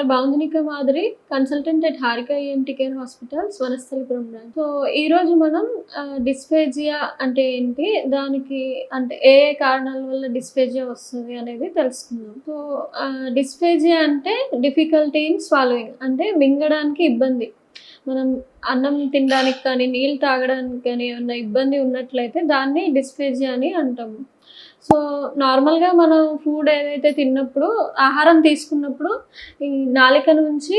Doctor Boundinika Madhuri, consultant at Harika ENT care hospitals, Vanasthalipuram branch. So ఈరోజు మనం dysphasia అంటే ఏంటి, దానికి అంటే ఏ కారణాల వల్ల డిస్ఫేజియా వస్తుంది అనేది తెలుసుకుందాం. సో డిస్ఫేజియా అంటే డిఫికల్టీ ఇన్ స్వాలోయింగ్, అంటే మింగడానికి ఇబ్బంది. మనం అన్నం తినడానికి కానీ నీళ్ళు తాగడానికి కానీ ఏమన్నా ఇబ్బంది ఉన్నట్లయితే దాన్ని డిస్ఫేజియా అని అంటాము. సో నార్మల్గా మనం ఫుడ్ ఏదైతే తిన్నప్పుడు, ఆహారం తీసుకున్నప్పుడు ఈ నాలిక నుంచి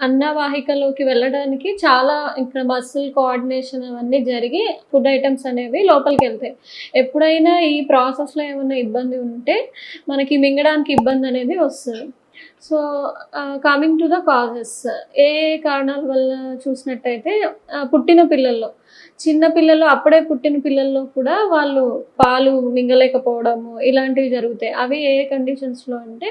అన్నవాహికలోకి వెళ్ళడానికి చాలా ఇక్కడ మసిల్ కోఆర్డినేషన్ అవన్నీ జరిగి ఫుడ్ ఐటమ్స్ అనేవి లోపలికి వెళ్తాయి. ఎప్పుడైనా ఈ ప్రాసెస్లో ఏమైనా ఇబ్బంది ఉంటే మనకి మింగడానికి ఇబ్బంది అనేది వస్తుంది. So coming to the causes, ఏ కారణాల వల్ల చూసినట్టయితే పుట్టిన పిల్లల్లో, చిన్న పిల్లలు, అప్పుడే పుట్టిన పిల్లల్లో కూడా వాళ్ళు పాలు మింగలేకపోవడము ఇలాంటివి జరుగుతాయి. అవి ఏ కండిషన్స్లో అంటే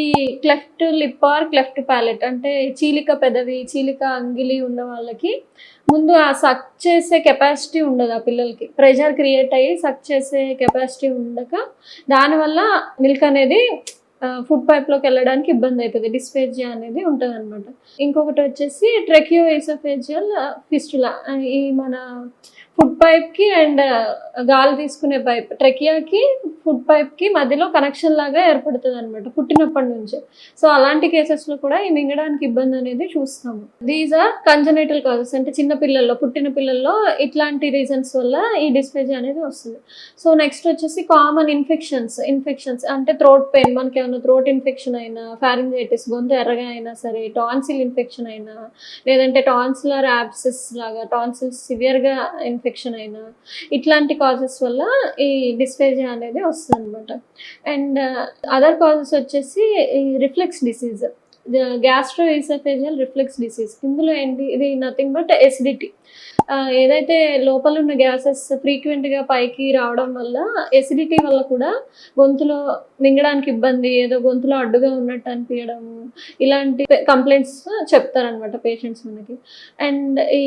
ఈ cleft lip or cleft palate, అంటే చీలిక పెదవి, చీలిక అంగిలి ఉన్న వాళ్ళకి ముందు ఆ సక్ చేసే కెపాసిటీ ఉండదు. ఆ పిల్లలకి ప్రెషర్ క్రియేట్ అయ్యి సక్ చేసే కెపాసిటీ ఉండక దానివల్ల మిల్క్ అనేది ఫుడ్ పైప్లోకి వెళ్ళడానికి ఇబ్బంది అవుతుంది. డిస్ఫేజియా అనేది ఉంటుంది అనమాట. ఇంకొకటి వచ్చేసి ట్రెకియో ఈసోఫేజియల్ ఫిస్టులా, ఈ మన ఫుడ్ పైప్కి అండ్ గాలి తీసుకునే పైప్, ట్రెకియాకి ఫుడ్ పైప్కి మధ్యలో కనెక్షన్ లాగా ఏర్పడుతుంది అనమాట పుట్టినప్పటి నుంచి. సో అలాంటి కేసెస్లో కూడా ఈ మింగడానికి ఇబ్బంది అనేది చూస్తాము. దీస్ ఆర్ కంజనైటల్ కాజెస్, అంటే చిన్న పిల్లల్లో, పుట్టిన పిల్లల్లో ఇట్లాంటి రీజన్స్ వల్ల ఈ డిస్ఫేజియా అనేది వస్తుంది. సో నెక్స్ట్ వచ్చేసి కామన్ ఇన్ఫెక్షన్స్ అంటే థ్రోట్ పెయిన్, మనకి ఏమైనా థ్రోట్ ఇన్ఫెక్షన్ అయినా, ఫారింజైటిస్ గొంతు ఎర్రగా అయినా సరే, టాన్సిల్ ఇన్ఫెక్షన్ అయినా, లేదంటే టాన్సిలర్ యాబ్సెస్ లాగా టాన్సిల్స్ సివియర్గా ఇన్ఫెక్షన్ అయినా, ఇట్లాంటి కాజెస్ వల్ల ఈ డిస్ఫేజియా అనేది వస్తుంది అనమాట. అండ్ అదర్ కాజెస్ వచ్చేసి ఈ reflux disease, gastro oesophageal reflux disease. ఇందులో ఏంటి, ఇది నథింగ్ బట్ ఎసిడిటీ. ఏదైతే లోపల ఉన్న గ్యాసెస్ ఫ్రీక్వెంట్గా పైకి రావడం వల్ల, ఎసిడిటీ వల్ల కూడా గొంతులో మింగడానికి ఇబ్బంది, ఏదో గొంతులో అడ్డుగా ఉన్నట్టు అనిపించడము, ఇలాంటి కంప్లైంట్స్ చెప్తారనమాట పేషెంట్స్ మనకి. అండ్ ఈ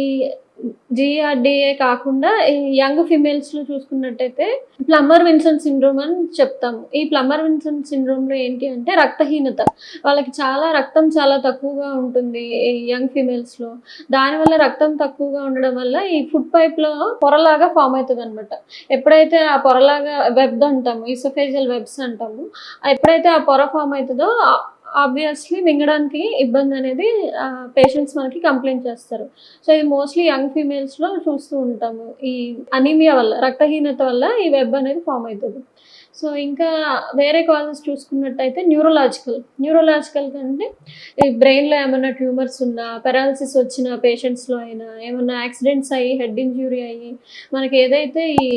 జిఆర్డిఏ కాకుండా ఈ యంగ్ ఫిమేల్స్లో చూసుకున్నట్టయితే ప్లమ్మర్ విన్సన్ సిండ్రోమ్ అని చెప్తాము. ఈ ప్లమ్మర్ విన్సన్ సిండ్రోమ్లో ఏంటి అంటే రక్తహీనత, వాళ్ళకి రక్తం చాలా తక్కువగా ఉంటుంది ఈ యంగ్ ఫిమేల్స్లో. దానివల్ల రక్తం తక్కువగా ఉండడం వల్ల ఈ ఫుడ్ పైప్లో పొరలాగా ఫామ్ అవుతుంది అనమాట. ఎప్పుడైతే ఆ పొరలాగా వెబ్ అంటాము, ఈసోఫేజియల్ వెబ్స్ అంటాము, ఎప్పుడైతే ఆ పొర ఫామ్ అవుతుందో ఆబ్వియస్లీ మింగడానికి ఇబ్బంది అనేది పేషెంట్స్ మనకి కంప్లైంట్ చేస్తారు. సో ఇది మోస్ట్లీ యంగ్ ఫీమేల్స్లో చూస్తూ ఉంటాము. ఈ అనీమియా వల్ల, రక్తహీనత వల్ల ఈ వెబ్ అనేది ఫామ్ అవుతుంది. సో ఇంకా వేరే కాజెస్ చూసుకున్నట్టయితే న్యూరలాజికల్ అంటే ఈ బ్రెయిన్లో ఏమైనా ట్యూమర్స్ ఉన్నా, పెరాలసిస్ వచ్చిన పేషెంట్స్లో అయినా, ఏమైనా యాక్సిడెంట్స్ అయ్యి, హెడ్ ఇంజ్యూరీ అయ్యి, మనకి ఏదైతే ఈ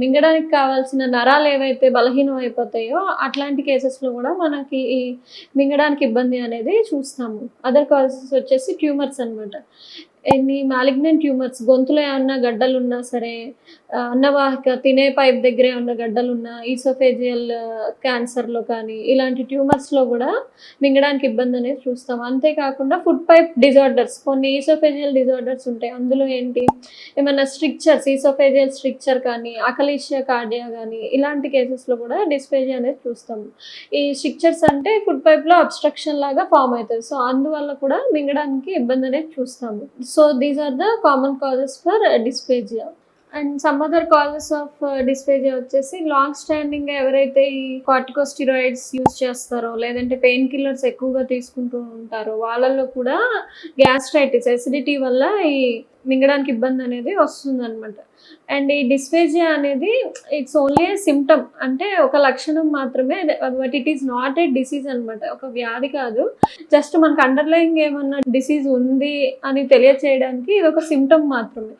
మింగడానికి కావాల్సిన నరాలు ఏవైతే బలహీనం అయిపోతాయో అట్లాంటి కేసెస్లో కూడా మనకి ఈ మింగడానికి ఇబ్బంది అనేది చూస్తాము. అదర్ కాజెస్ వచ్చేసి ట్యూమర్స్ అనమాట. ఎన్ని మాలిగ్నెంట్ ట్యూమర్స్, గొంతులో ఏమన్నా గడ్డలు ఉన్నా సరే, అన్నవాహిక తినే పైప్ దగ్గరే ఉన్న గడ్డలు ఉన్నా, ఈసోఫేజియల్ క్యాన్సర్లో కానీ, ఇలాంటి ట్యూమర్స్లో కూడా మింగడానికి ఇబ్బంది అనేది చూస్తాం. అంతేకాకుండా ఫుడ్ పైప్ డిజార్డర్స్, కొన్ని ఈసోఫేజియల్ డిజార్డర్స్ ఉంటాయి. అందులో ఏంటి, ఏమైనా స్ట్రిక్చర్స్, ఈసోఫేజియల్ స్ట్రిక్చర్ కానీ, అకలీషియా కార్డియా కానీ, ఇలాంటి కేసెస్లో కూడా డిస్ఫేజియా అనేది చూస్తాము. ఈ స్ట్రిక్చర్స్ అంటే ఫుడ్ పైప్లో అబ్స్ట్రక్షన్ లాగా ఫామ్ అవుతుంది. సో అందువల్ల కూడా మింగడానికి ఇబ్బంది అనేది చూస్తాము. So these are the common causes for dysphagia. And some other causes of dysphasia వచ్చేసి లాంగ్ స్టాండింగ్ ఎవరైతే ఈ కార్టికోస్టిరాయిడ్స్ యూజ్ చేస్తారో, లేదంటే పెయిన్ కిల్లర్స్ ఎక్కువగా తీసుకుంటూ ఉంటారో వాళ్ళల్లో కూడా గ్యాస్ట్రైటిస్, ఎసిడిటీ వల్ల ఈ మింగడానికి ఇబ్బంది అనేది వస్తుందన్నమాట. అండ్ ఈ డిస్ఫేజియా అనేది ఇట్స్ ఓన్లీ సిమ్టమ్, అంటే ఒక లక్షణం మాత్రమే, but it is not a disease అనమాట. ఒక వ్యాధి కాదు, జస్ట్ మనకు అండర్లైయింగ్ ఏమన్నా డిసీజ్ ఉంది అని తెలియచేయడానికి ఇది ఒక సిమ్టమ్ మాత్రమే.